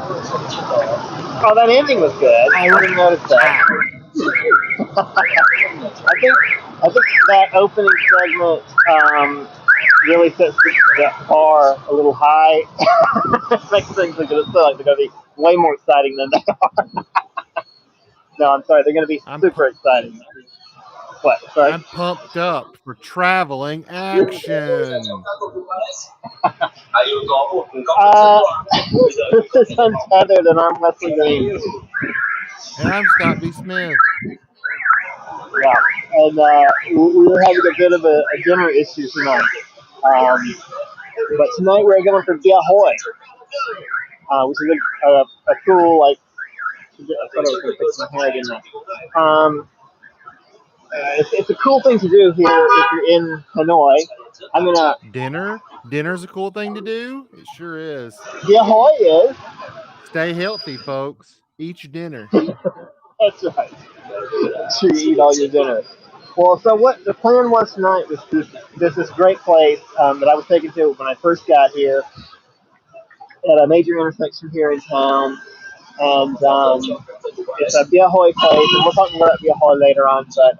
Oh, that ending was good. I didn't notice that. I think that opening segment really sets that bar a little high. Makes things look feel like they're going to be way more exciting than they are. No, I'm sorry. They're going to be super exciting. What? Sorry. I'm pumped up for traveling action. This is Untethered, and I'm Wesley Green. And I'm Scott B. Smith. Yeah, and we were having a bit of a dinner issue tonight. But tonight we're going for Bia Hơi, which is a cool, like, I thought I was going to fix my hair, didn't I? It's a cool thing to do here if you're in Hanoi. I'm gonna. Dinner's a cool thing to do. It sure is. Bia Hơi is. Stay healthy, folks. Eat your dinner. That's right. Make sure you eat all your dinner. Well, so what the plan was tonight was there's this great place that I was taken to when I first got here at a major intersection here in town, and it's a Bia Hơi place, and we'll talk more about Bia Hơi later on. But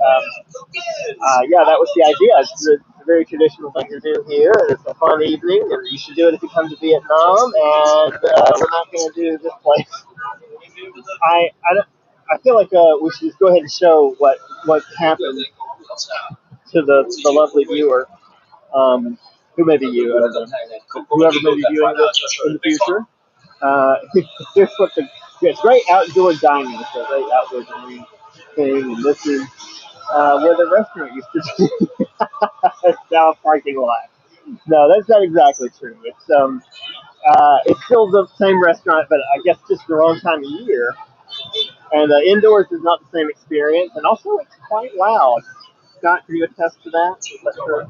yeah, that was the idea. It's a very traditional thing to do here, and it's a fun evening, and you should do it if you come to Vietnam. And we're not going to do this place. I, I, I feel like we should just go ahead and show what happened to the lovely viewer. Who may be you, I don't know. Whoever may be viewing this in the future. Here's what it's great outdoor dining. It's a great outdoor dining thing, and this is where the restaurant used to be. It's now a parking lot. No, that's not exactly true. It's still the same restaurant, but I guess just the wrong time of year. And indoors is not the same experience, and also it's quite loud. Scott, can you attest to that? Is that true?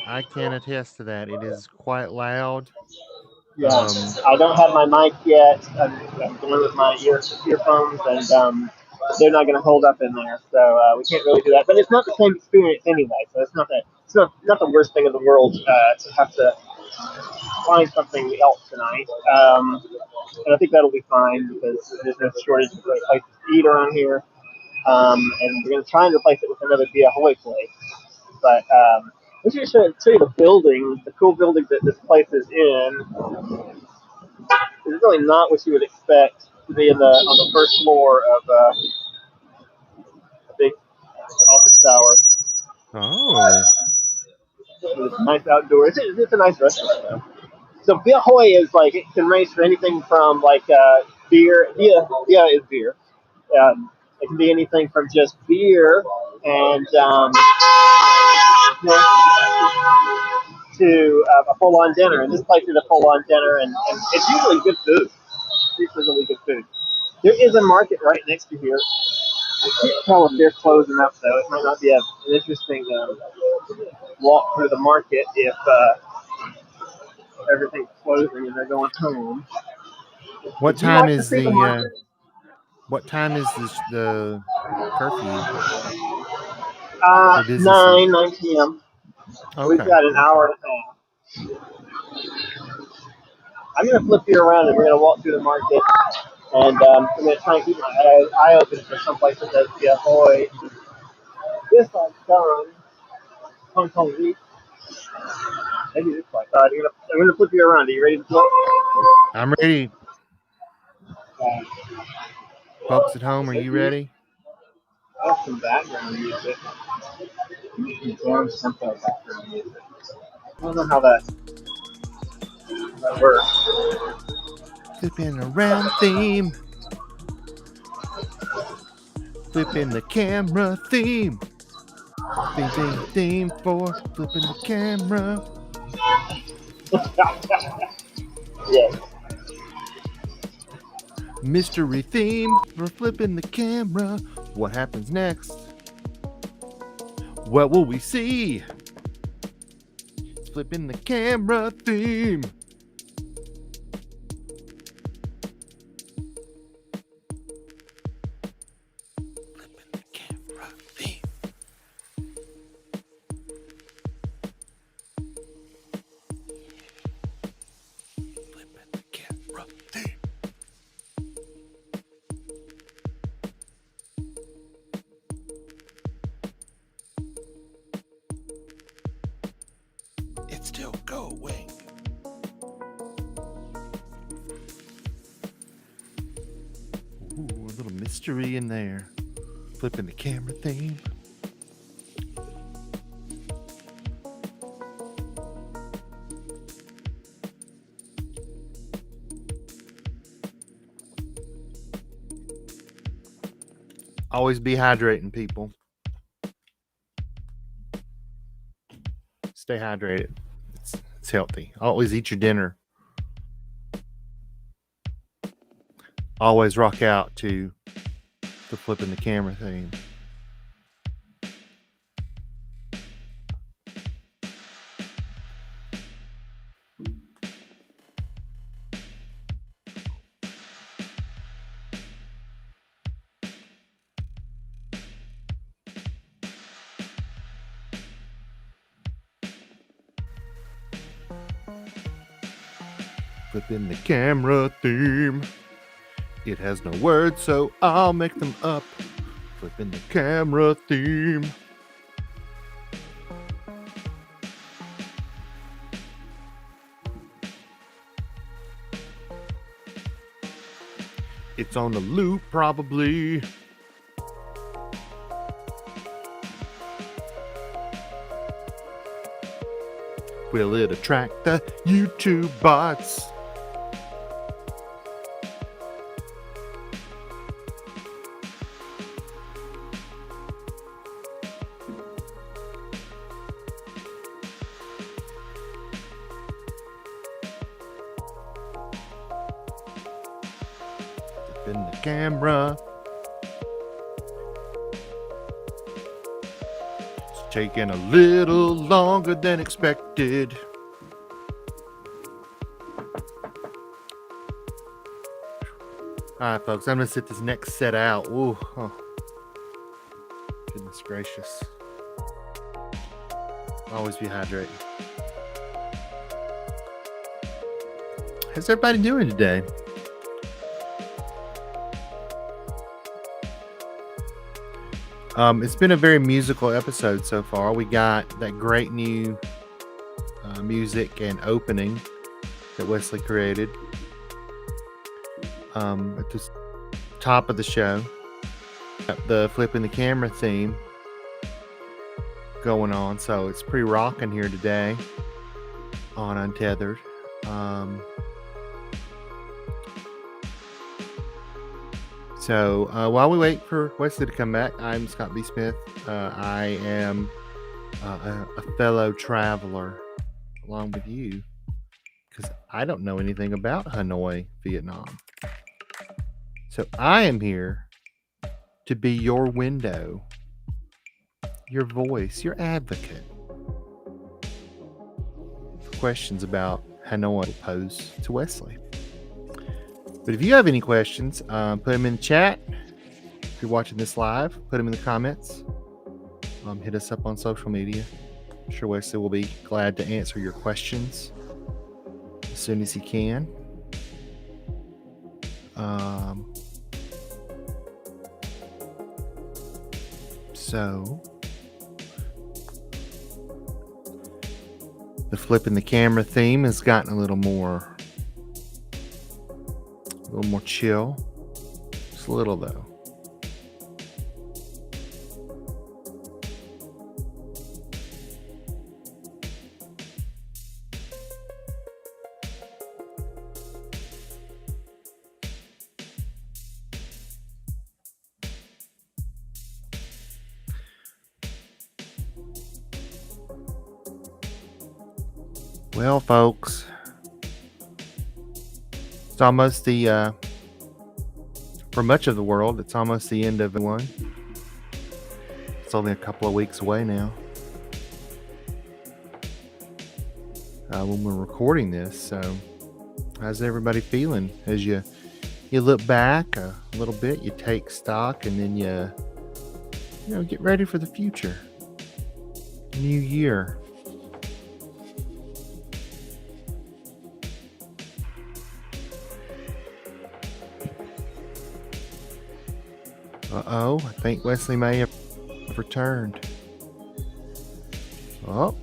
I can attest to that. It is quite loud. Yeah, I don't have my mic yet. I'm going with my earphones, and they're not going to hold up in there, so we can't really do that. But it's not the same experience anyway, so it's not the worst thing in the world to have to find something else tonight. And I think that'll be fine because there's no shortage of great places to eat around here. And we're going to try and replace it with another Bia Hơi place. But let me show you the building, the cool building that this place is in. It's really not what you would expect to be on the first floor of a big office tower. Oh. It's nice outdoors. It's a nice restaurant though. So Bia Hơi is like it can range for anything from like beer. Bia is beer. It can be anything from just beer and to a full-on dinner. And this place is a full-on dinner, and it's usually good food. It's usually really good food. There is a market right next to here. I can't tell if they're closing up though. It might not be an interesting walk through the market if everything's closing and they're going home. What Would you time like to is see the market? what time is the curfew for 9 businesses? p.m. We've Okay. got an hour and a half. I'm going to flip you around and we're going to walk through the market. And I'm going to try and keep my eye open for some place that does Bia Hơi. This I've done. Hong Kong Week. Maybe this place. All right, I'm going to flip you around. Are you ready to flip? I'm ready. Okay. Folks at home, are you ready? I have some background music. Some simple background music. I don't know how that works. Flipping around theme. Flipping the camera theme. Theme for flipping the camera. Yes. Mystery theme for flipping the camera. What happens next? What will we see? It's flipping the camera theme. Flipping the camera theme. Flipping the camera theme. little mystery in there. Flipping the camera theme. Always be hydrating, people. Stay hydrated. It's healthy. Always eat your dinner. Always rock out to the flipping the camera theme. Flipping the camera theme. It has no words, so I'll make them up. Flipping the camera theme. It's on the loop, probably. Will it attract the YouTube bots? In the camera. It's taking a little longer than expected. Alright, folks, I'm gonna sit this next set out. Ooh, oh. Goodness gracious. Always be hydrated. How's everybody doing today? It's been a very musical episode so far. We got that great new music and opening that Wesley created at the top of the show. Got the flipping the camera theme going on, so it's pretty rocking here today on Untethered. So while we wait for Wesley to come back, I'm Scott B. Smith. I am a fellow traveler along with you because I don't know anything about Hanoi, Vietnam. So I am here to be your window, your voice, your advocate for questions about Hanoi posed to Wesley. But if you have any questions, put them in the chat. If you're watching this live, put them in the comments. Hit us up on social media. I'm sure Wesley will be glad to answer your questions as soon as he can. So the flipping the camera theme has gotten a little more chill. Just a little though. Well, folks, it's almost for much of the world, it's almost the end of one. It's only a couple of weeks away now. When we're recording this, so how's everybody feeling as you look back a little bit, you take stock, and then you get ready for the future. New year. Uh-oh, I think Wesley may have returned. Oh.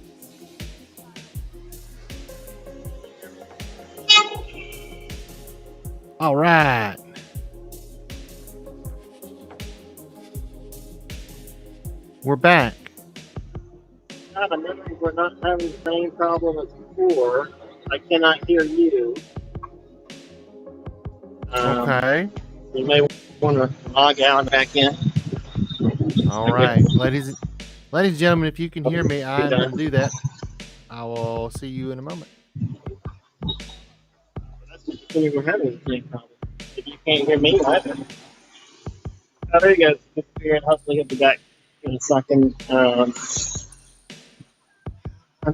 All right. We're back. I'm wondering if we're not having the same problem as before. I cannot hear you. Okay. You may want to log out and back in. All right. Ladies and gentlemen, if you can hear me, I'm going to do that. I will see you in a moment. That's just assuming we're having the same problem. If you can't hear me either. Oh, there you go. Disappeared. Hopefully he'll be back in a second. I'm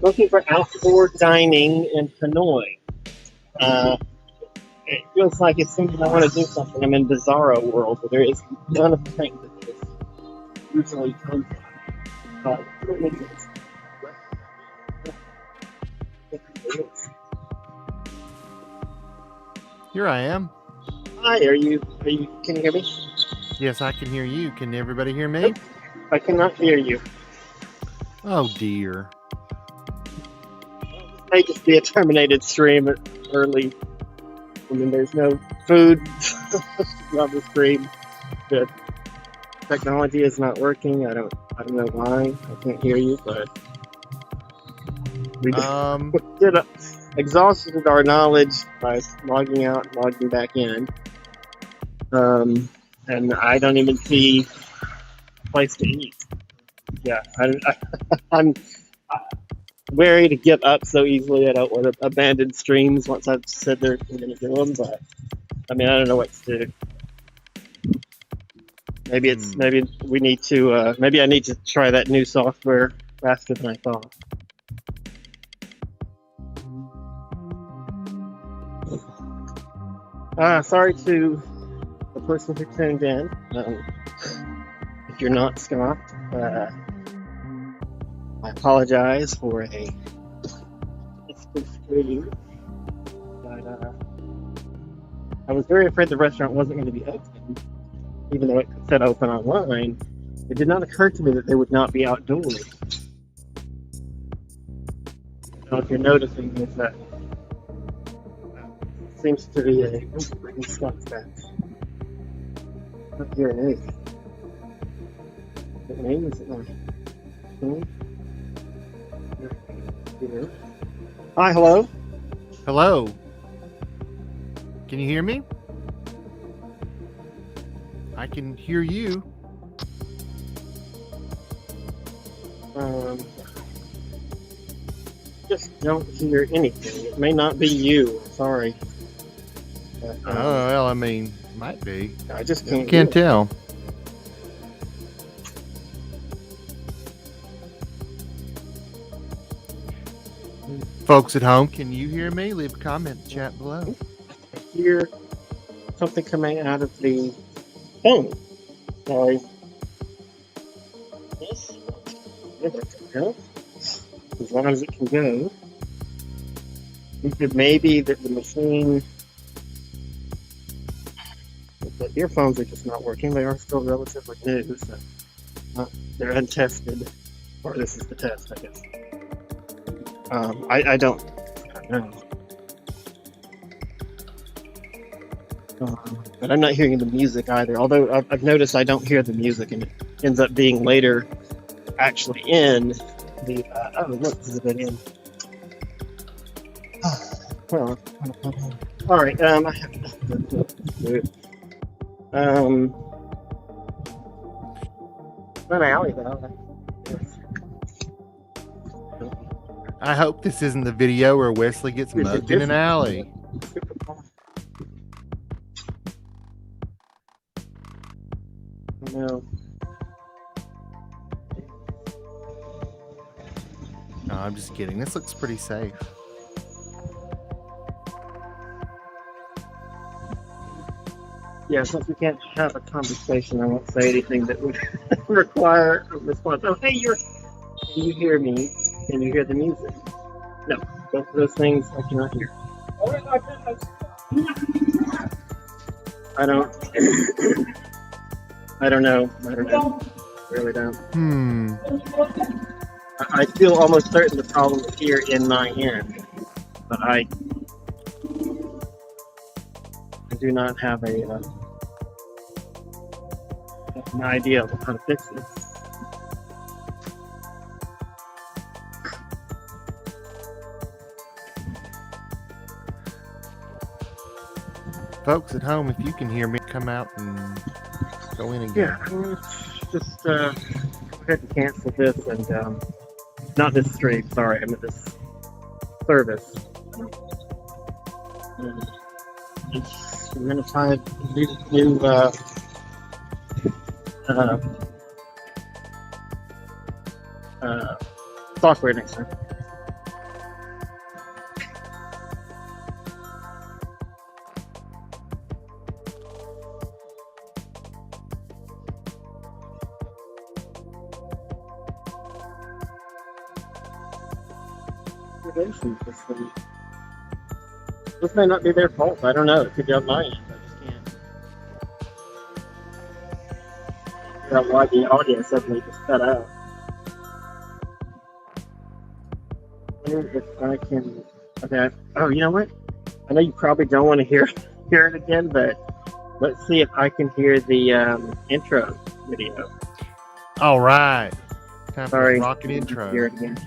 looking for outdoor dining in Hanoi. It feels like as soon as I want to do something, I'm in Bizarro world, where there is none of the things that this usually comes from. Here I am. Hi, can you hear me? Yes, I can hear you. Can everybody hear me? I cannot hear you. Oh, dear. This may just be a terminated stream early. I mean, there's no food on the stream. The technology is not working. I don't know why. I can't hear you, but we exhausted our knowledge by logging out and logging back in. And I don't even see a place to eat. Yeah, I'm wary to give up so easily. I don't want to abandon streams once I've said they're going to do them, but I mean, I don't know what to do. Maybe we need to, maybe I need to try that new software faster than I thought. Sorry to the person who tuned in. If you're not Scott, I apologize for a stream, but I was very afraid the restaurant wasn't going to be open, even though it said open online. It did not occur to me that they would not be outdoors. Now, if you're noticing, is that seems to be a bringing stuff back. Not here it is. What name is it now? Hi, hello. Hello. Can you hear me? I can hear you. Just don't hear anything. It may not be you. Sorry. But, oh, well, I mean, might be. I just can't tell. Folks at home, can you hear me? Leave a comment in the chat below. I hear something coming out of the phone. Sorry. Yes. If it can go. As long as it can go. It may be that the machine... The earphones are just not working. They are still relatively new, so they're untested. Or this is the test, I guess. I don't know. But I'm not hearing the music either. Although I've noticed I don't hear the music, and it ends up being later actually in the. Oh, look, this is a bit in. Well, all right. I have to do it. An alley though. I hope this isn't the video where Wesley gets mugged in an alley. No. No, I'm just kidding. This looks pretty safe. Yeah, since we can't have a conversation, I won't say anything that would require a response. Oh, hey, can you hear me? Can you hear the music? No, both of those things I cannot hear. I don't know. Really don't. I feel almost certain the problem is here in my end, but I do not have an idea of how to fix it. folks at home, if you can hear me, come out and go in again. Yeah, I'm gonna just go ahead and cancel this and not this stream. Sorry, I meant this service. I'm gonna find new software next time. This may not be their fault. I don't know. It could be on my end. I just can't figure out why the audio suddenly just cut out. I wonder if I can. Okay. Oh, you know what? I know you probably don't want to hear it again, but let's see if I can hear the intro video. All right. Time for Sorry. the rocket intro. Hear it again.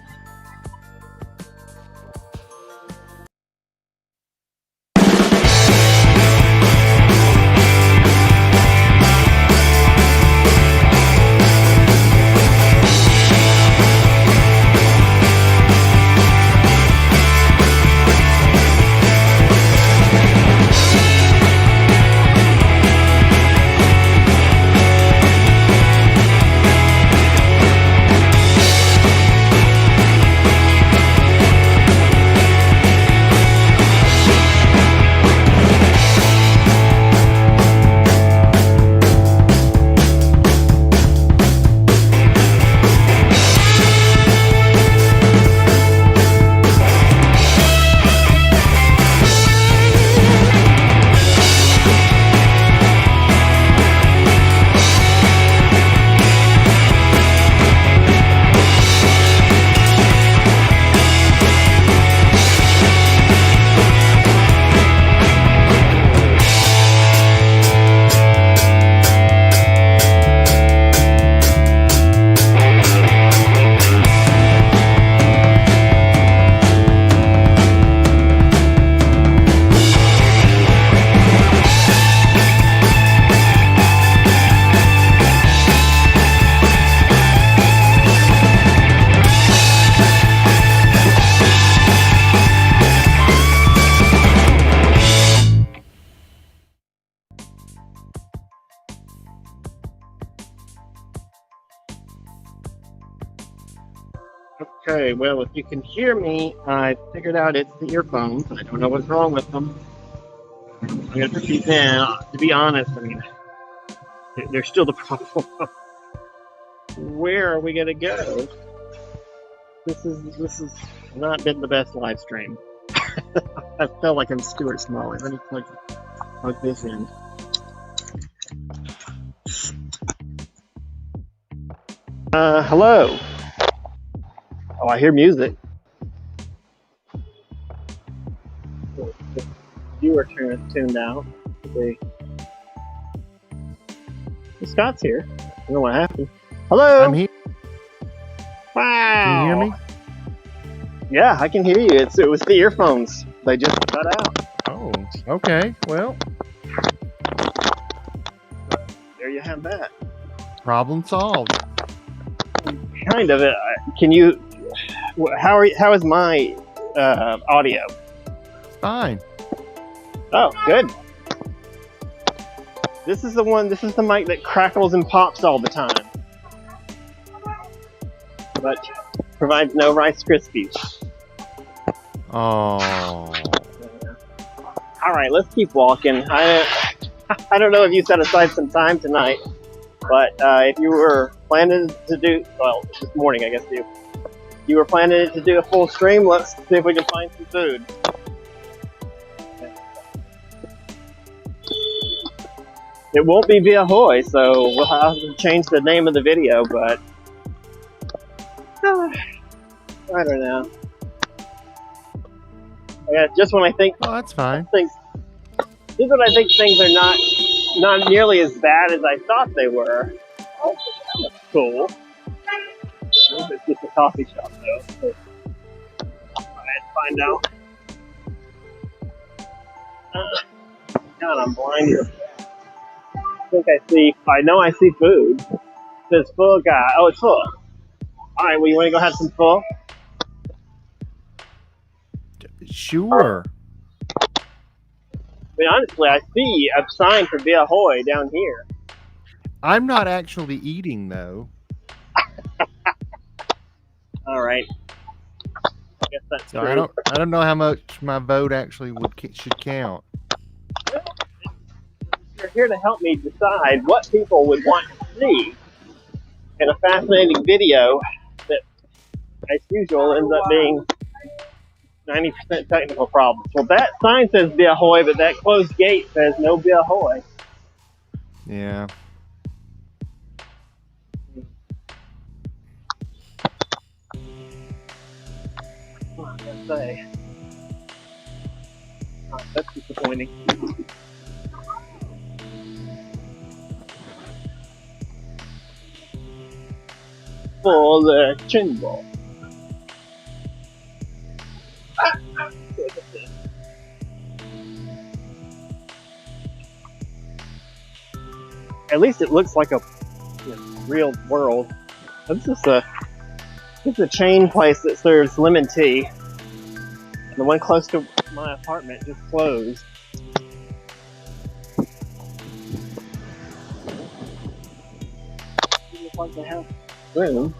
Okay, well, if you can hear me, I figured out it's the earphones. I don't know what's wrong with them. I'm going to put these in. To be honest, I mean, they're still the problem. Where are we going to go? This has not been the best live stream. I felt like I'm Stuart Smalley. Let me plug this in. Hello. Oh, I hear music. The viewer tuned out. Scott's here. I don't know what happened. Hello. I'm here. Wow. Can you hear me? Yeah, I can hear you. It was the earphones. They just cut out. Oh, okay. Well, There you have that. problem solved. Kind of. Can you? How is my audio? Fine. Oh, good. This is the mic that crackles and pops all the time, but provides no Rice Krispies. Oh. All right, let's keep walking. I don't know if you set aside some time tonight, but if you were planning to do, well, this morning I guess you were planning to do a full stream, let's see if we can find some food. It won't be Bia Hơi, so we'll have to change the name of the video, but I don't know. Yeah, just when I think, Oh, that's fine. just when I think things are not nearly as bad as I thought they were. Oh, that's cool. It's just a coffee shop, though. I'd find out. God, I'm blinded. I know I see food. It says full guy. Oh, it's full. All right, well, you want to go have some full? Sure. I mean, honestly, I see a sign for Bia Hơi down here. I'm not actually eating, though. All right. I guess that's So true. I don't know how much my vote actually should count. You're here to help me decide what people would want to see in a fascinating video that, as usual, ends up being 90% technical problems. Well, that sign says Bia Hơi, but that closed gate says no Bia Hơi. Yeah. I gotta say. Oh, that's disappointing. For the chin ball. At least it looks like a real world. This is a chain place that serves lemon tea. And the one close to my apartment just closed. Looks like they have room.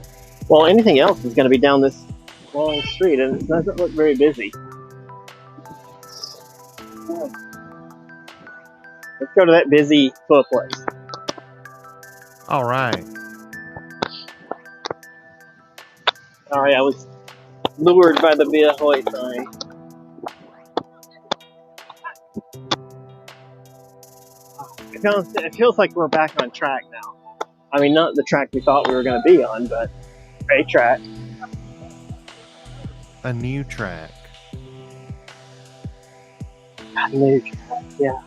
Well, anything else is going to be down this long street, and it doesn't look very busy. Let's go to that busy pho place. All right. Sorry, I was lured by the Bia Hơi sign. It feels like we're back on track now. I mean, not the track we thought we were going to be on, but a track. A new track. A new track, yeah.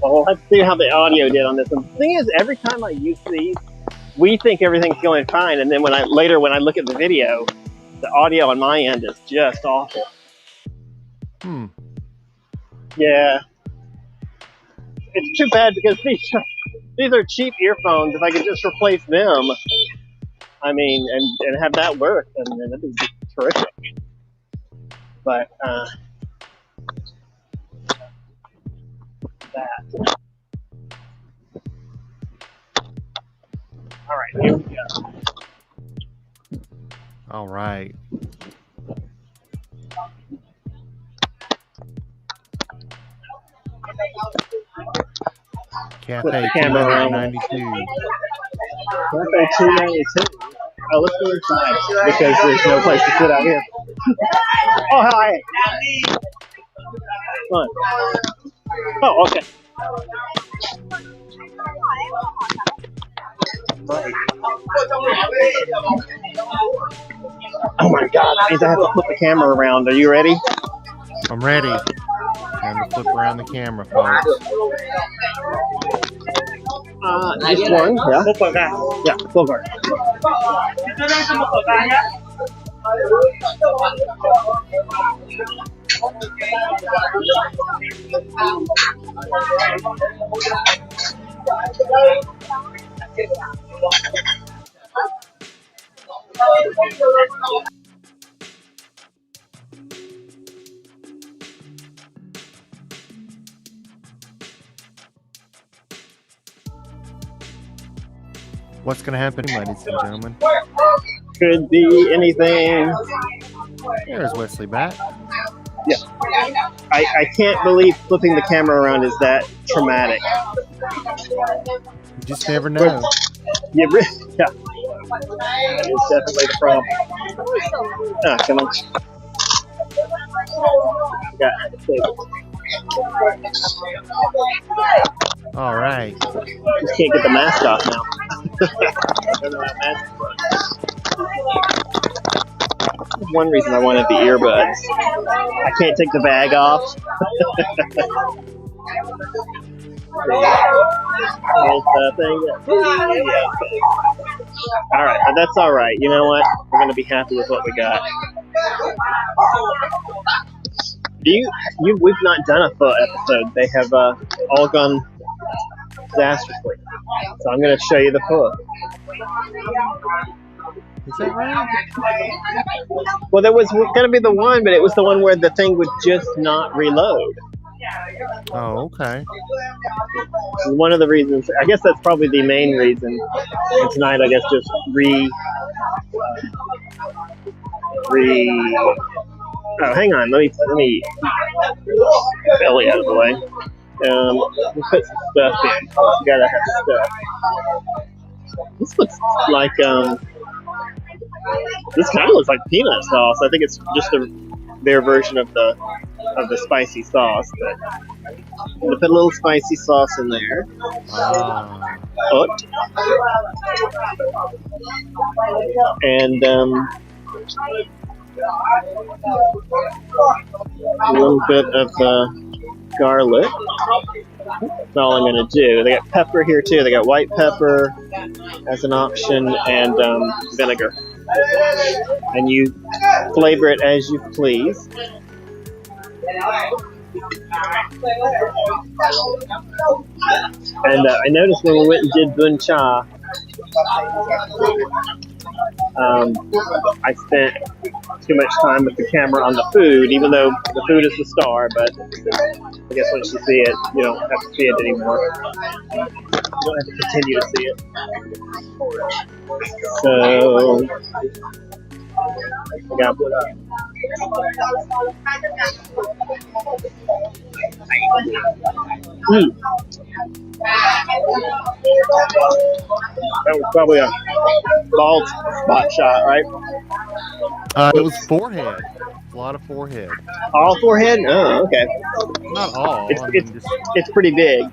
Well, we'll have to see how the audio did on this one. The thing is, every time I use these, we think everything's going fine, and then when I look at the video, the audio on my end is just awful. Yeah. It's too bad because these are cheap earphones. If I could just replace them, I mean, and have that work, then that'd be terrific. But that. All right, here we go. All right. Cafe 292. Cafe 292. Oh, let's go inside because there's no place to sit out here. Oh, hi. Fun. Oh, okay. Right. Oh my God, that means I have to flip the camera around. Are you ready? I'm ready. Time to flip around the camera, folks. Just one, yeah? Yeah, full guard. What's going to happen, ladies and gentlemen? Could be anything. There's Wesley back. Yeah. I can't believe flipping the camera around is that traumatic. You just never know. Yeah. That is definitely the problem. Ah, come on. All right. Just can't get the mask off now. I don't know how mask works. One reason I wanted the earbuds. I can't take the bag off. Alright, but that's alright. You know what? We're going to be happy with what we got. We've not done a pho episode. They have all gone disastrously. So I'm going to show you the pho. Is that right? Well, there was going to be the one, but it was the one where the thing would just not reload. Oh, okay. One of the reasons, I guess that's probably the main reason. And tonight, I guess just Oh, hang on. Let me belly out of the way. We'll put some stuff in. We gotta have stuff. This looks like this kind of looks like peanut sauce. I think it's just their version of the spicy sauce. But I'm gonna put a little spicy sauce in there. And a little bit of garlic. That's all I'm going to do. They got pepper here too. They got white pepper as an option and vinegar. And you flavor it as you please. And I noticed when we went and did bun cha, I spent too much time with the camera on the food, even though the food is the star, but I guess once you see it, you don't have to see it anymore. You don't have to continue to see it. So, I got That was probably a bald spot shot, right? It was forehead. A lot of forehead. All forehead? Oh, okay. Not all. It's pretty big.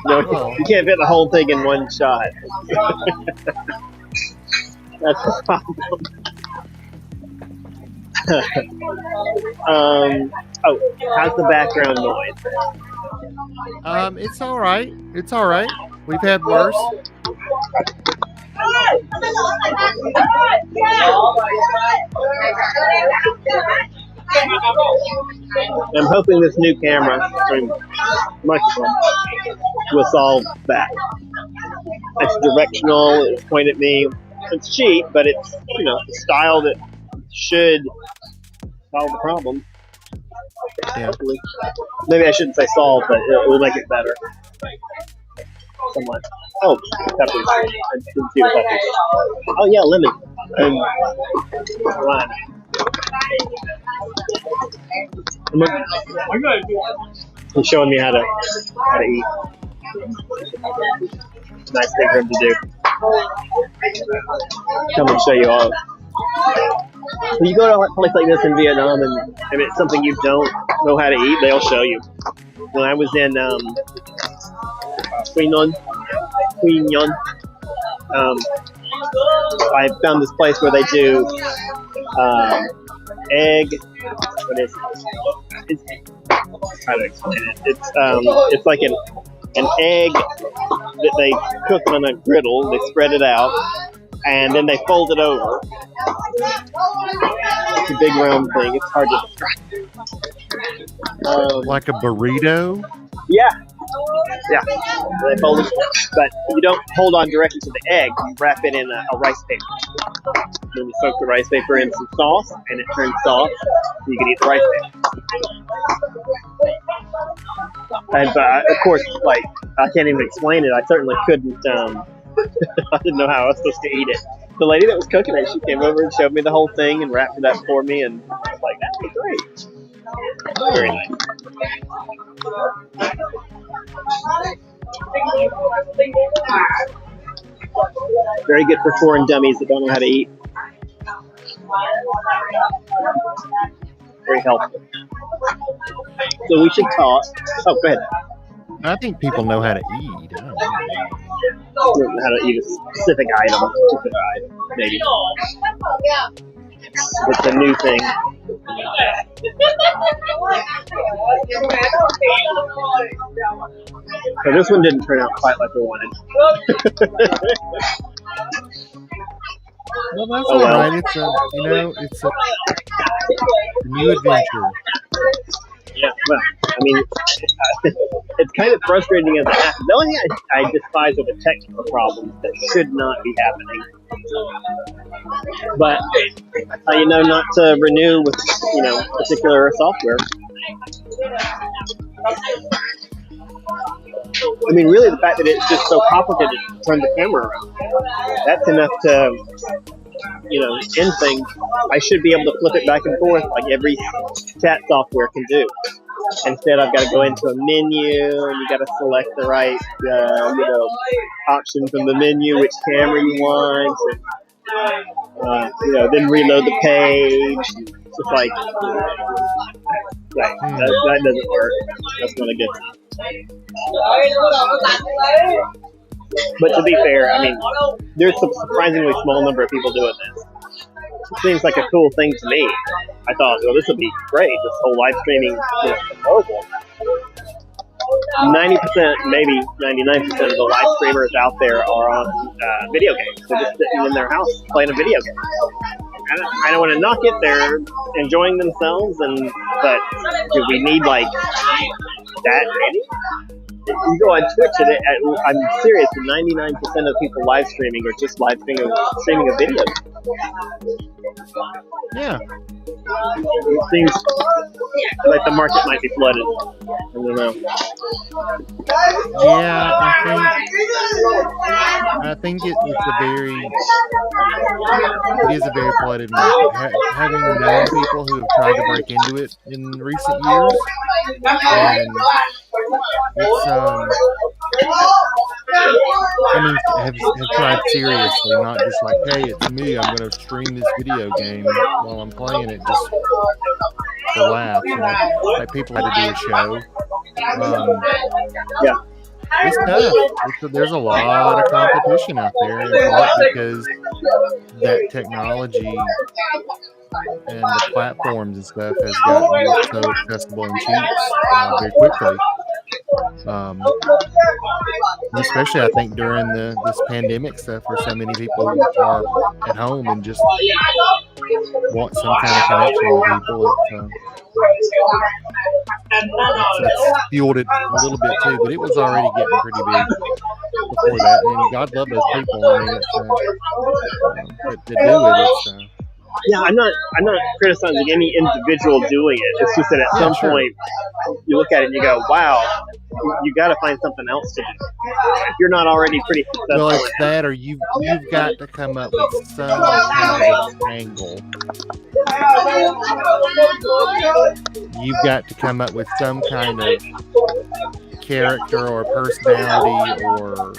No, you can't fit the whole thing in one shot. That's the problem. How's the background noise? It's all right. It's all right. We've had worse. I'm hoping this new microphone will solve that. It's directional. It's pointed at me. It's cheap, but it's the style that should solve the problem. Yeah. Maybe I shouldn't say solve, but it will make it better. Somewhat. Oh, peppers. I didn't see the peppers. Oh yeah, lemon. And lime. He's showing me how to eat. Nice thing for him to do. Come and show you all. When you go to a place like this in Vietnam, and if it's something you don't know how to eat, they'll show you. When I was in Quy Nhon, I found this place where they do egg. What is it? How to explain it? It's like an egg that they cook on a griddle. They spread it out, and then they fold it over. It's a big round thing. It's hard to describe. Like a burrito? Yeah. They fold it, but you don't hold on directly to the egg. You wrap it in a rice paper. Then you soak the rice paper in some sauce, and it turns soft, so you can eat the rice paper. And of course, I can't even explain it. I certainly couldn't. I didn't know how I was supposed to eat it. The lady that was cooking it, she came over and showed me the whole thing and wrapped it up for me, and I was like, "That's great, very nice." Very good for foreign dummies that don't know how to eat. Very helpful. So we should talk. Oh, go ahead. I think people know how to eat. I don't know how to eat a specific item, maybe. It's a new thing. So this one didn't turn out quite like we wanted. Well, that's all right. It's a new adventure. Yeah, well, I mean, it's kind of frustrating as it happens. The only thing I despise are the technical problems that should not be happening. But that's how you know not to renew with, particular software. I mean, really, the fact that it's just so complicated to turn the camera around, that's enough to, end things. I should be able to flip it back and forth like every chat software can do. Instead, I've got to go into a menu, and you got to select the right, option from the menu, which camera you want, and, then reload the page. It's just like, that doesn't work. That's not a good thing. But to be fair, I mean, there's a surprisingly small number of people doing this. It seems like a cool thing to me. I thought, well, this would be great. This whole live streaming mobile. 90%, maybe 99% of the live streamers out there are on video games. They're just sitting in their house playing a video game. I don't want to knock it. They're enjoying themselves, but do we need like that many? You go on Twitch, and I'm serious. 99% of people live streaming are just live streaming a video. Yeah. It seems like the market might be flooded. I don't know. Yeah, I think it is a very flooded market. Having known people who have tried to break into it in recent years, and it's have tried seriously, not just like, hey, it's me, I'm going to stream this video game while I'm playing it just for laughs. Like people had to do a show. Yeah. It's tough. There's a lot of competition out there, in part because that technology and the platforms and stuff has gotten so accessible and cheap very quickly. Especially, I think, during this pandemic stuff, where so many people are at home and just want some kind of connection with people. It's fueled it a little bit too, but it was already getting pretty big before that. And God love those people. I mean, that do it. Yeah, I'm not criticizing any individual doing it. It's just that at some point you look at it and you go, wow, you got to find something else to do. If you're not already pretty successful. Well, it's that, or you've got to come up with some kind of angle. You've got to come up with some kind of character or personality or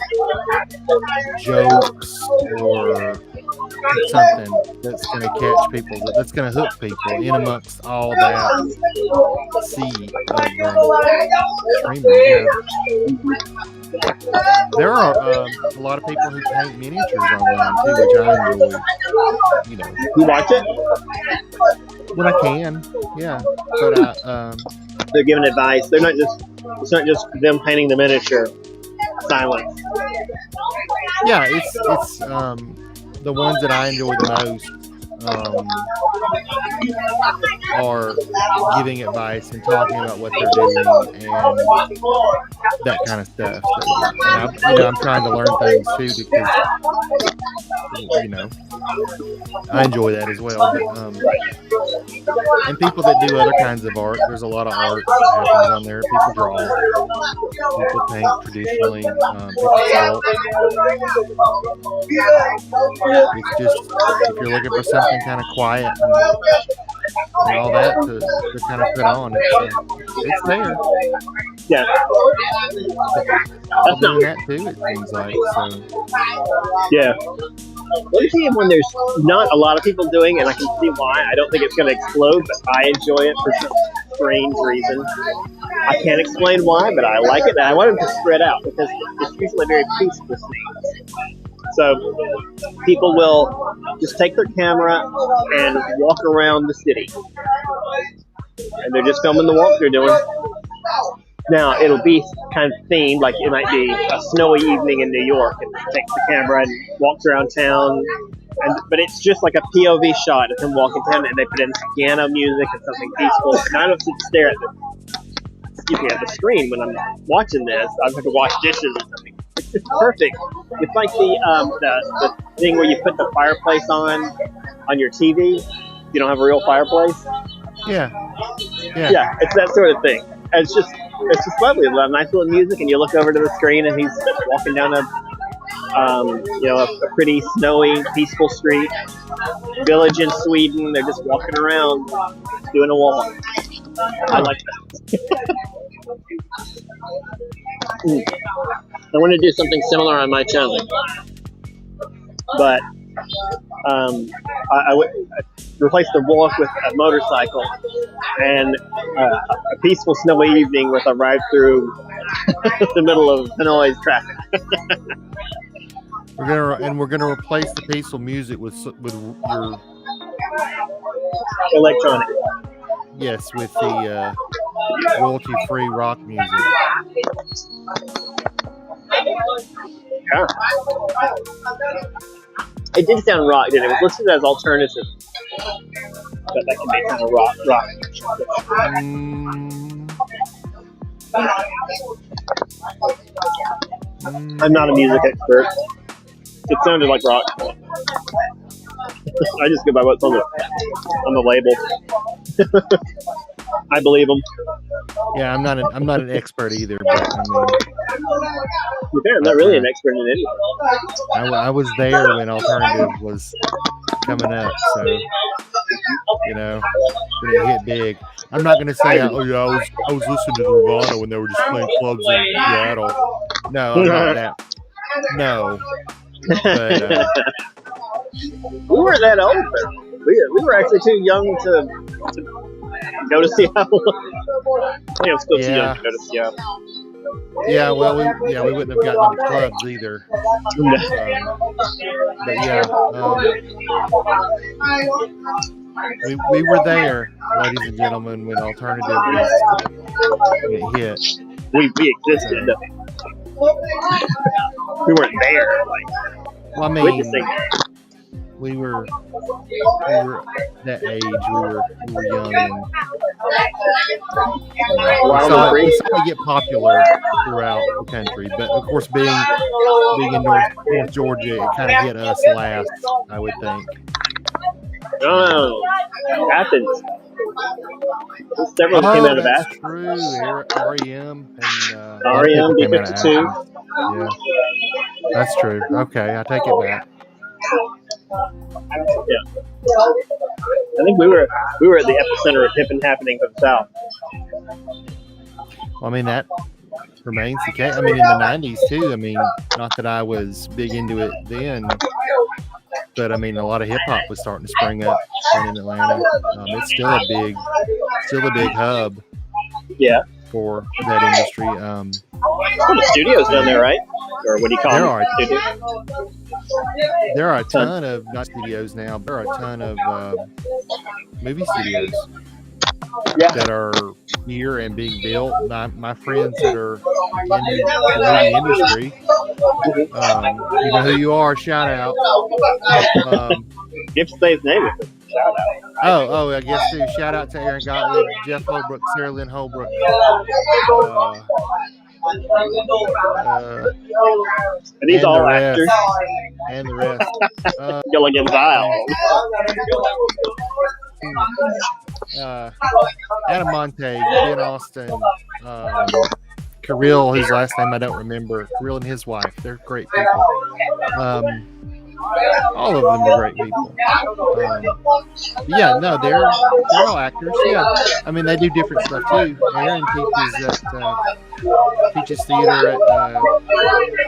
jokes or something that's going to catch people, that's going to hook people in amongst all that sea of streamers. There are a lot of people who paint miniatures online too, which I enjoy. You watch it? When I can, yeah. But they're giving advice. It's not just them painting the miniature. Silence. Yeah, it's the ones that I enjoy the most are giving advice and talking about what they're doing and that kind of stuff. So, I'm trying to learn things too because I enjoy that as well. But, and people that do other kinds of art, there's a lot of art that happens on there. People draw, people paint traditionally, people sculpt. It's just, if you're looking for something kind of quiet and all that to kind of put on, it's there. Yeah. I'm doing that too, it seems like. So. Yeah. Let me see when there's not a lot of people doing it, and I can see why. I don't think it's going to explode, but I enjoy it for some strange reason. I can't explain why, but I like it, and I want it to spread out because it's usually very peaceful scenes. So people will just take their camera and walk around the city, and they're just filming the walk they're doing. Now, it'll be kind of themed, like it might be a snowy evening in New York, and takes the camera and walks around town, but it's just like a POV shot of him walking down, and they put in some piano music and something peaceful, and I don't sit and stare at them. keep me at the screen when I'm watching this. I have to wash dishes or something. It's just perfect. It's like the thing where you put the fireplace on your TV. You don't have a real fireplace. Yeah. It's that sort of thing. And it's just lovely. Nice little music, and you look over to the screen, and he's walking down a pretty snowy, peaceful street. Village in Sweden. They're just walking around, doing a walk. I like that. I want to do something similar on my channel, but I would replace the walk with a motorcycle and a peaceful snowy evening with a ride through the middle of Hanoi traffic. We're gonna replace the peaceful music with your electronic. Yes, with the royalty-free rock music. Yeah. It did sound rock, didn't it? It was listed as alternative. But that can be kind of rock. I'm not a music expert. It sounded like rock. I just go by what's on the label. I believe them. Yeah, I'm not an expert either, but I mean, I'm not really an expert in anything. I was there when alternative was coming up, so when it hit big. I'm not gonna say, I was listening to Nirvana when they were just playing clubs in Seattle. No, I'm not that. No, but we weren't that old, but we were actually too young to go to Seattle. I'm still too young to go to Seattle. Yeah, well, we wouldn't have gotten into clubs either. But yeah, we were there, ladies and gentlemen, when alternative was hit. We existed. We weren't there. Well, I mean, we were that age. We were young, and we saw it get popular throughout the country. But of course, being in North Georgia, it kind of hit us last, I would think. Oh, Athens. Several came out of Athens. True. REM and REM, B-52. Yeah, that's true. Okay, I take it back. Yeah, I think we were at the epicenter of hip and happening for the South. Well, I mean, that remains the case. I mean, in the 90s too. I mean, not that I was big into it then, but I mean, a lot of hip hop was starting to spring up in Atlanta. It's still a big hub. Yeah. For that industry. The studios down there, right? Or what do you call them? There are a ton of not studios now. There are a ton of movie studios that are here and being built. My friends that are in the movie industry, you know who you are. Shout out. You have to say his name. Shout out. Oh, I guess too. Shout out to Aaron Gottlieb, Jeff Holbrook, Sarah Lynn Holbrook. And these all actors. And the rest. Gilligan Vile. Adam Monte, Ben Austin, Kirill, whose last name I don't remember. Kirill and his wife. They're great people. All of them are great people. They're all actors. Yeah, I mean they do different stuff too. Aaron teaches theater at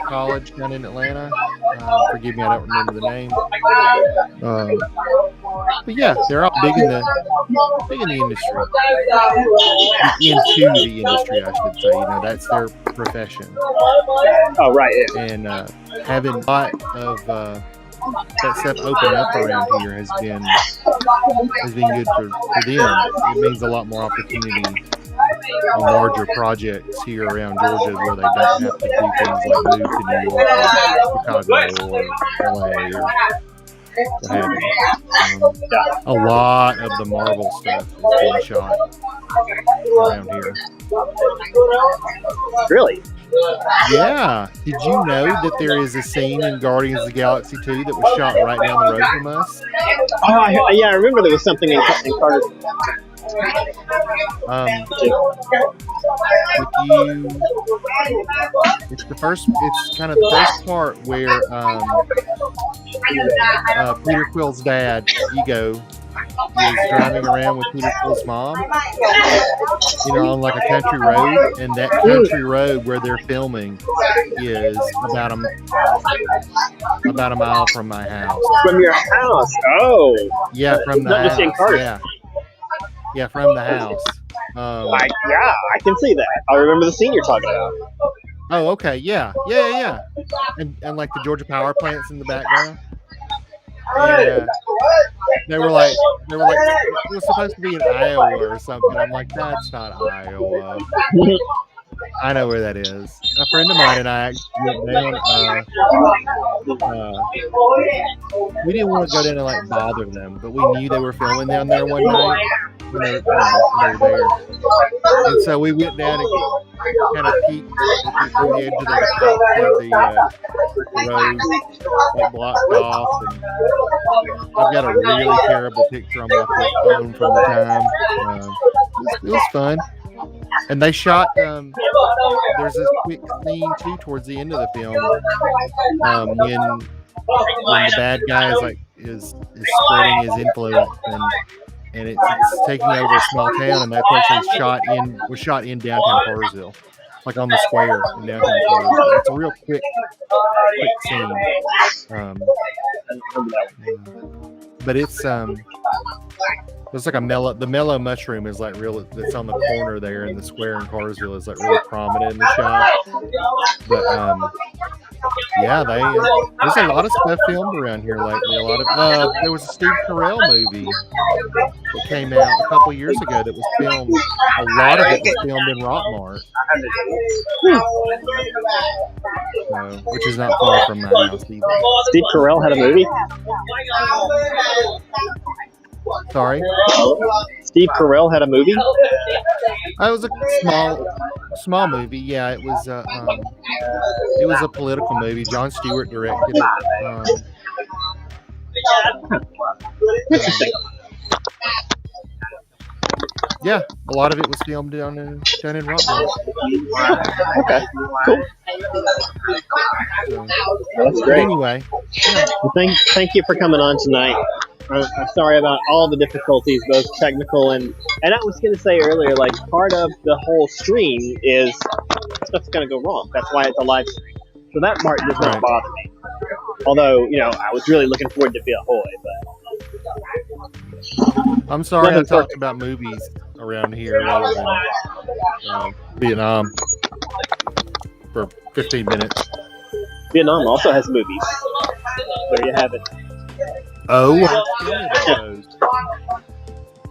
college down in Atlanta. Forgive me, I don't remember the name. But yeah, they're all big in the industry. Into the industry, I should say. That's their profession. Oh right. Yeah. And having a lot of that stuff open up around here has been good for them. It means a lot more opportunity on larger projects here around Georgia where they don't have to do things like move to New York or Chicago or LA what have you. A lot of the Marvel stuff is being shot around here. Really? Yeah. Did you know that there is a scene in Guardians of the Galaxy 2 that was shot right down the road from us? Oh, I remember there was something in Carter. It's kind of the first part where Peter Quill's dad, Ego, is driving around with Peter Quill's mom, on like a country road, and that country road where they're filming is about a mile from my house. From your house? Oh. Yeah, from the not house. Just in Carter. Yeah, from the house. I can see that. I remember the scene you're talking about. Oh, okay, yeah. And like the Georgia power plants in the background. And, they were like, it was supposed to be in Iowa or something. I'm like, that's not Iowa. I know where that is. A friend of mine and I actually went down. We didn't want to go down and like bother them, but we knew they were filming down there one night when they were there. And so we went down and kind of peeked at the edge of the road, like blocked off. And I've got a really terrible picture on my phone from the time. It was fun. And they shot. There's this quick scene too towards the end of the film when the bad guy is spreading his influence and it's taking over a small town, and that place was shot in downtown Cartersville, like on the square in downtown Cartersville. It's a real quick scene. But it's like the mellow mushroom is like real. That's on the corner there in the square in Cartersville is like really prominent in the shot. But there's a lot of stuff filmed around here lately. A lot of there was a Steve Carell movie that came out a couple years ago that was filmed. A lot of it was filmed in Rockmart, which is not far from my house either. Steve Carell had a movie? Sorry? Steve Carell had a movie? It was a small movie. Yeah, it was a political movie. Jon Stewart directed it. Interesting. Yeah, a lot of it was filmed down in Rockmart. Okay, cool. So, that's great. Anyway, well, thank you for coming on tonight. I'm sorry about all the difficulties, both technical and I was going to say earlier, like part of the whole stream is stuff's going to go wrong. That's why it's a live stream. So that part does not bother me. Although, I was really looking forward to Bia Hơi, but I'm sorry I talked about movies around here rather than Vietnam for 15 minutes. Vietnam also has movies. There you have it. Oh,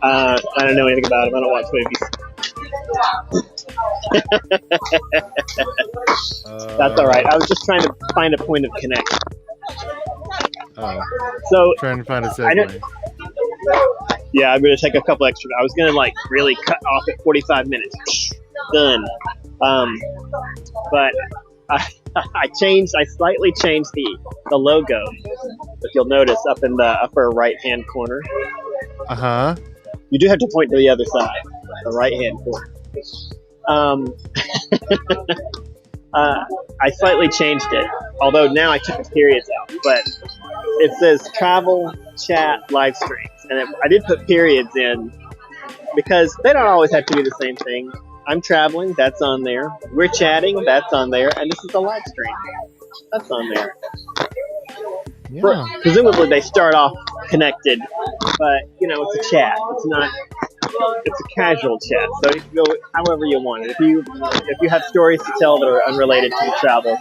I don't know anything about them. I don't watch movies. That's all right. I was just trying to find a point of connection. So trying to find a segue. Yeah, I'm going to take a couple extra. I was going to really cut off at 45 minutes. Done. But I slightly changed the logo. If you'll notice up in the upper right-hand corner. Uh-huh. You do have to point to the other side, the right-hand corner. I slightly changed it, although now I took the periods out. But it says travel, chat, live streams. And I did put periods in because they don't always have to be the same thing. I'm traveling, that's on there. We're chatting, that's on there. And this is a live stream. That's on there. Yeah. Presumably they start off connected, but it's a chat. It's a casual chat, so you can go however you want. If you have stories to tell that are unrelated to the travel,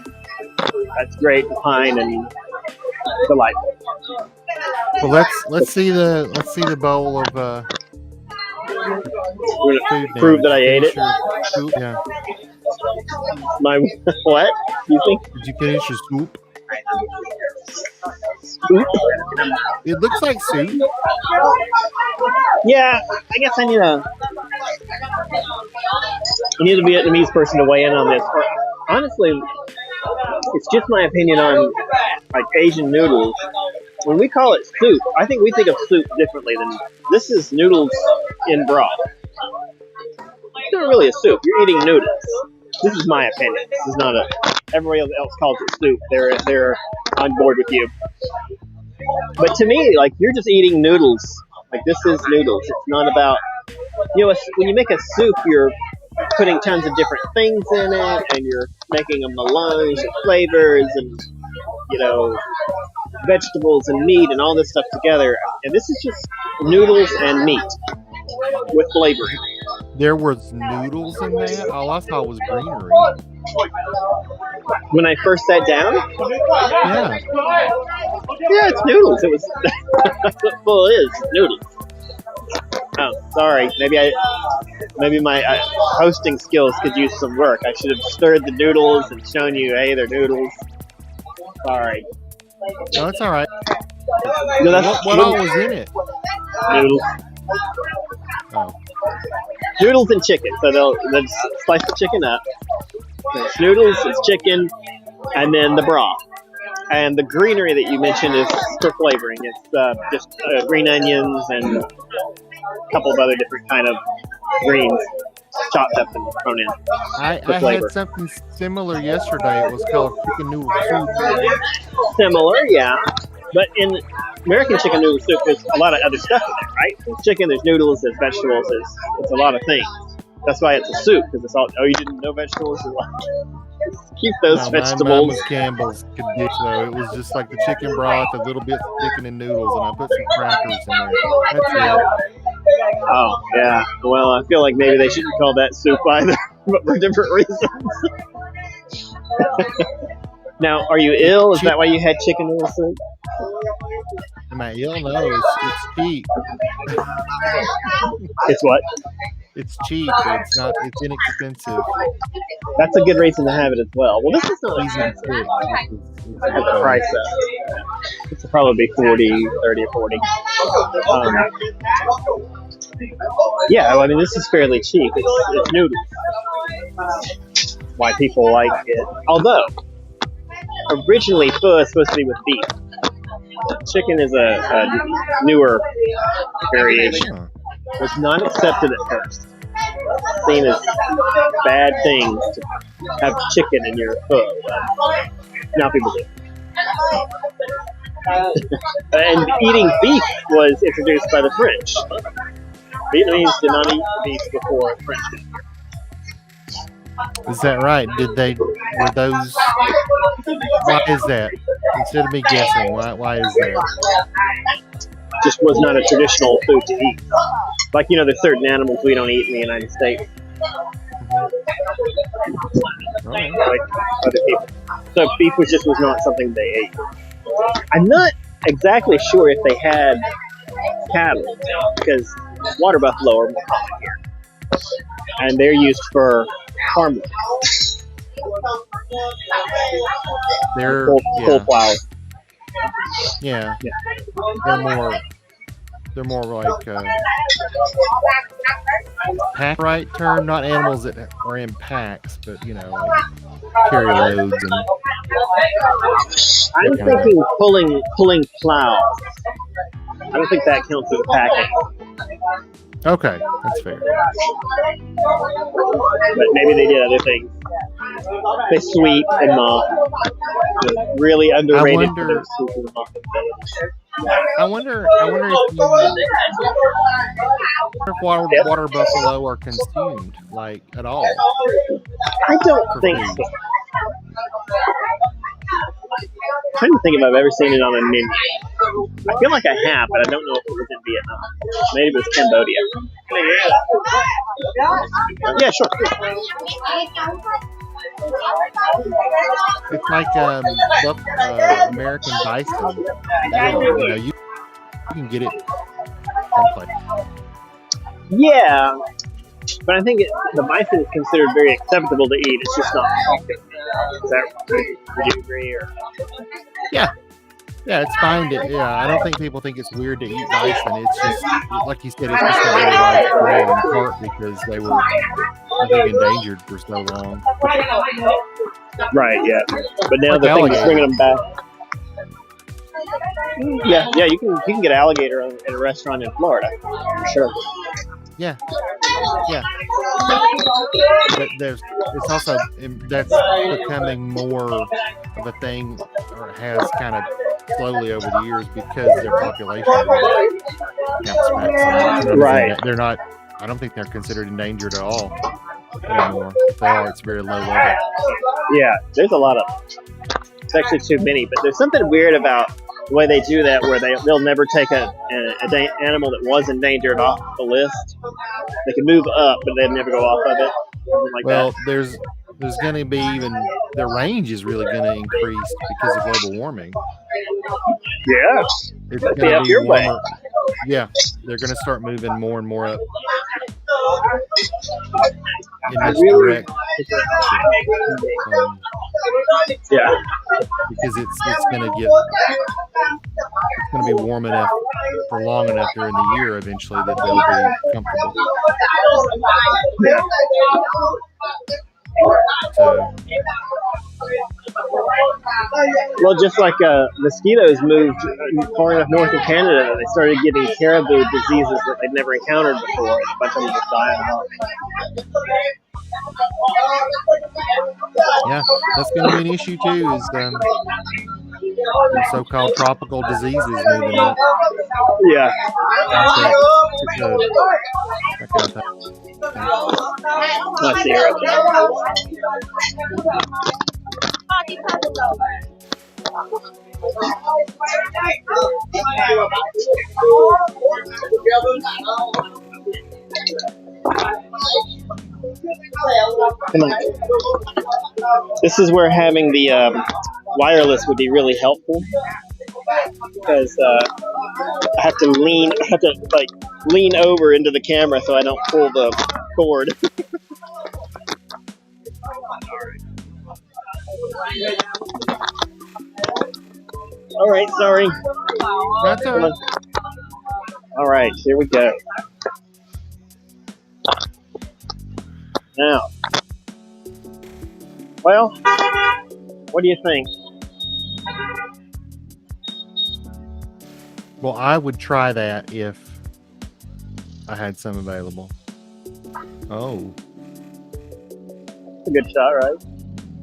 that's great, fine, and delightful. Well, let's see the bowl of food. Prove that I ate it. Soup, yeah. My what? You think? Did you finish your soup? soup. It looks like soup. Yeah, I guess I need a Vietnamese person to weigh in on this. Or, honestly, it's just my opinion on like Asian noodles. When we call it soup, I think we think of soup differently than this is noodles in broth. It's not really a soup. You're eating noodles. This is my opinion. This is not a. Everybody else calls it soup. They're on board with you. But to me, like you're just eating noodles. Like this is noodles. It's not about when you make a soup, you're putting tons of different things in it, and you're making a melange of flavors and vegetables and meat and all this stuff together. And this is just noodles and meat with flavoring. There was noodles in that? All I saw was greenery. When I first sat down? Yeah. Yeah, it's noodles. It was that's what full is, noodles. Oh, sorry. Maybe my hosting skills could use some work. I should have stirred the noodles and shown you, hey, they're noodles. Sorry. No, it's all right. No, what all was in it? Noodles. Oh. Noodles and chicken. So they'll slice the chicken up. It's noodles, it's chicken, and then the broth. And the greenery that you mentioned is for flavoring. It's just green onions and a couple of other different kind of greens chopped up and thrown in. I had something similar yesterday. It was called chicken noodle soup. Similar, yeah. But in American chicken noodle soup, there's a lot of other stuff in there, right? There's chicken, there's noodles, there's vegetables, it's a lot of things. That's why it's a soup, because it's all, you didn't know vegetables? Keep those vegetables. Mine was Campbell's condition, though. It was just like the chicken broth, a little bit of chicken and noodles, and I put some crackers in there. That's it. Oh, yeah. Well, I feel like maybe they shouldn't call that soup either, but for different reasons. Now, are you ill? Is that why you had chicken noodle soup? Am I ill? No, it's cheap. It's what? It's cheap. It's inexpensive. That's a good reason to have it as well. Well, this is not expensive. At the price of this will probably be 30 or 40. Yeah, I mean, this is fairly cheap. It's noodles. Why people like it. Although, originally pho is supposed to be with beef. Chicken is a newer variation. Was not accepted at first. Seen as bad things to have chicken in your pho. Now people do. And eating beef was introduced by the French. Vietnamese did not eat beef before French did. Is that right? Were those? Why is that? Instead of me guessing, why is that? Just was not a traditional food to eat. Like, there's certain animals we don't eat in the United States. Right. Like other people. So beef was not something they ate. I'm not exactly sure if they had cattle, because water buffalo are more common here. And they're used for farmland. They're full flour. Yeah. They're more like pack right term, not animals that are in packs, but like carry loads and. I'm thinking pulling plows. I don't think that counts as packing. Okay, that's fair. But maybe they did other things. They sweep and mop. Really underrated for their sweep and mop. I wonder if water buffalo are consumed, like, at all. I don't think so. I'm trying to think if I've ever seen it on a menu. I feel like I have, but I don't know if it was in Vietnam. Maybe it was Cambodia. Yeah, sure. It's like American bison. You can get it someplace. Yeah, but I think the bison is considered very acceptable to eat. It's just not popular. Would you agree? Or? Yeah. Yeah, it's fine to. Yeah, I don't think people think it's weird to eat bison. It's just like you said, it's just not really widespread in part because they were, I think, endangered for so long. Right. Yeah. But now Like the thing is alligator. bringing them back. Yeah. You can get alligator at a restaurant in Florida. For sure. Yeah, yeah. But it's also that's becoming more of a thing, or it has kind of slowly over the years because their population counts back so much. Right. They're not. I don't think they're considered endangered at all anymore. If they are, it's very low level. Yeah. There's a lot of. It's actually too many, but there's something weird about the way they do that, where they'll never take an animal that was endangered off the list. They can move up, but they never go off of it. Like Well, that. there's going to be even the range is really going to increase because of global warming. Yeah. It's Must be going to up be your way. warmer. Yeah, they're going to start moving more and more up in this direction. Yeah. Because it's going to be warm enough for long enough during the year eventually that they'll be comfortable. So, well, just like mosquitoes moved far enough north of Canada that they started getting caribou diseases that they'd never encountered before. A bunch of them just dying off. yeah, that's going to be an issue too. Is the so-called tropical diseases moving up? Yeah. That kind of thing. Let's see here. Come on. This is where having the wireless would be really helpful, because I have to lean over into the camera so I don't pull the cord. All right, sorry. That's all right. All right, here we go. Now, well, what do you think? Well, I would try that if I had some available. Oh, It's a good shot, right?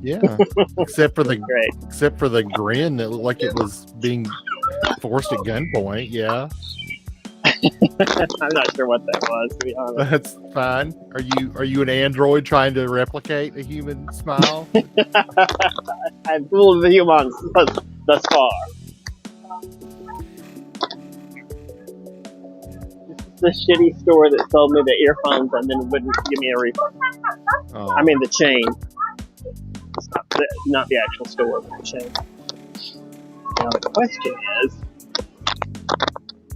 yeah. except for the Great. grin that looked like it was being forced at gunpoint. Yeah, I'm not sure what that was, to be honest. that's fine. Are you an android trying to replicate a human smile? I'm fooled the humans thus far. This is the shitty store that sold me the earphones and then wouldn't give me a refund. Oh. I mean the chain. It's not the actual store, but the chain. Now the question is,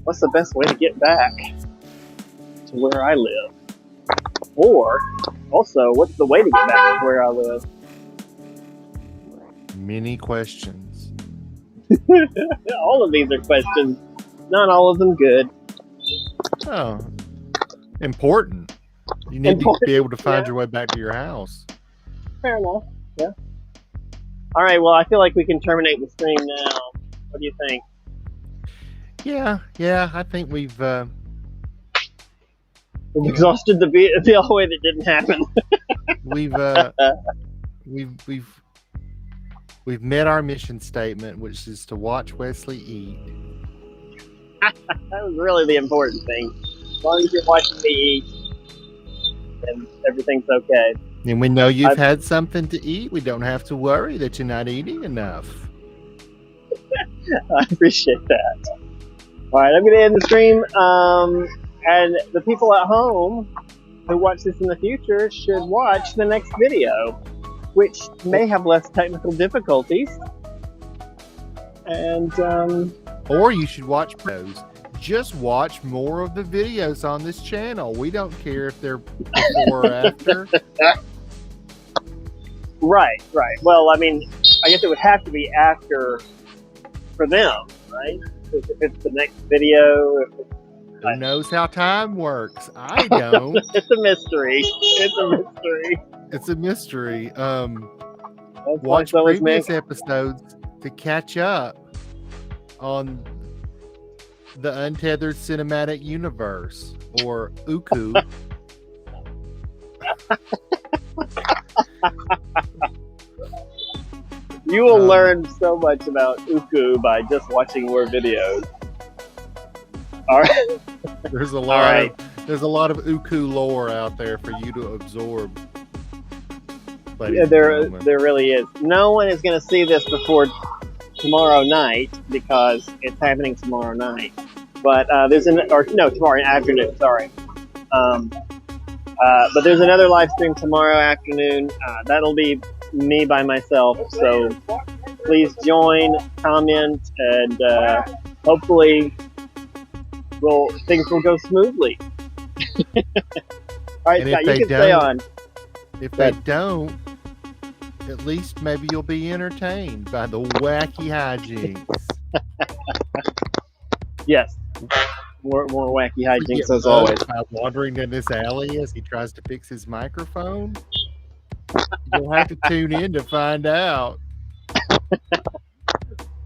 what's the best way to get back to where I live? Or, also, what's the way to get back to where I live? Many questions. All of these are questions. Not all of them good. Oh, important. You need to be able to find your way back to your house. Fair enough. Yeah. All right. Well, I feel like we can terminate the stream now. What do you think? Yeah. I think we've exhausted the whole way that didn't happen. we've met our mission statement, which is to watch Wesley eat. That was really the important thing. As long as you're watching me eat, then everything's okay. And we know you've had something to eat. We don't have to worry that you're not eating enough. I appreciate that. All right, I'm going to end the stream. And the people at home who watch this in the future should watch the next video, which may have less technical difficulties. And or you should watch those. Just watch more of the videos on this channel. We don't care if they're before or after. Right. Well, I mean, I guess it would have to be after for them. right? If it's the next video, if it's, Who knows how time works? I don't. it's a mystery. It's a mystery. It's a mystery. That's Watch why so is previous me. episodes to catch up on the Untethered Cinematic Universe, or UKU. You will learn so much about Uku by just watching more videos. All right. There's a All lot. right. There's a lot of UKU lore out there for you to absorb. Yeah, there really is. No one is going to see this before tomorrow night because it's happening tomorrow night. But tomorrow afternoon. Sorry. But there's another live stream tomorrow afternoon. That'll be me by myself. So please join, comment, and hopefully things will go smoothly. All right, And Scott, if you can stay on. If they don't, at least maybe you'll be entertained by the wacky hijinks. Yes. More wacky hijinks as Bugged always. by wandering in this alley as he tries to fix his microphone. You'll have to tune in to find out.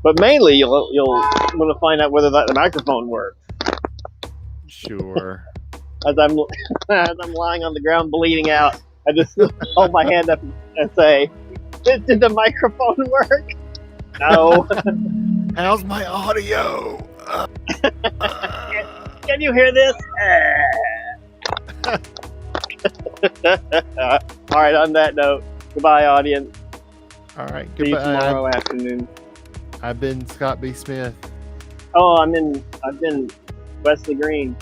But mainly, you'll want to find out whether the microphone works. Sure. As I'm lying on the ground bleeding out, I just hold my hand up and say, "Did the microphone work?" No. How's my audio? Can you hear this? All right. On that note, goodbye, audience. All right. See you Goodbye. tomorrow afternoon. I've been Scott B. Smith. Oh, I've been Wesley Green.